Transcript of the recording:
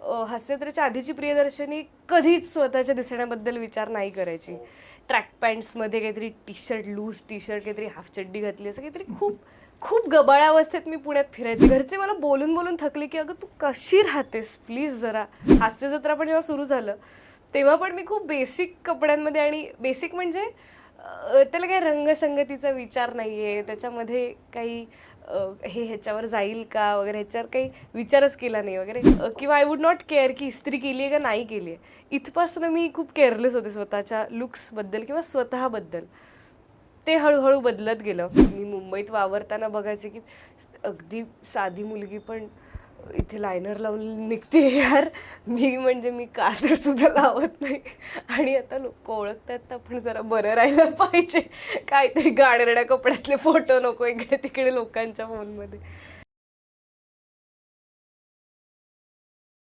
हास्यजत्रेच्या आधीची प्रियदर्शनी कधीच स्वतःच्या दिसण्याबद्दल विचार नाही करायची. ट्रॅक पॅन्ट्समध्ये काहीतरी T shirt, loose T shirt, काहीतरी हाफ चड्डी घातली, असं काहीतरी खूप खूप गबाळ्या अवस्थेत मी पुण्यात फिरायचे. घरचे मला बोलून बोलून थकले की अगं तू कशी राहतेस प्लीज जरा. हास्यजत्रा पण जेव्हा सुरू झालं तेव्हा पण मी खूप बेसिक कपड्यांमध्ये, आणि बेसिक म्हणजे त्याला काही रंगसंगतीचा विचार नाही आहे, त्याच्यामध्ये काही हे ह्याच्यावर जाईल का वगैरे ह्याच्यावर काही विचारच केला नाही वगैरे, किंवा आय वुड नॉट केअर की इस्त्री केली आहे का नाही केली आहे. इथपासून मी खूप केअरलेस होते स्वतःच्या लुक्सबद्दल किंवा स्वतःबद्दल. ते हळूहळू बदलत गेलं. मी मुंबईत वावरताना बघायचे की अगदी साधी मुलगी पण इथे लायनर लावून निघते यार. मी काजळ सुद्धा लावत नाही, आणि आता लोक ओळखतात तर आपण जरा बरं राहिलं पाहिजे. काहीतरी गाडरड्या कपड्यातले फोटो नको इकडे तिकडे लोकांच्या फोनमध्ये.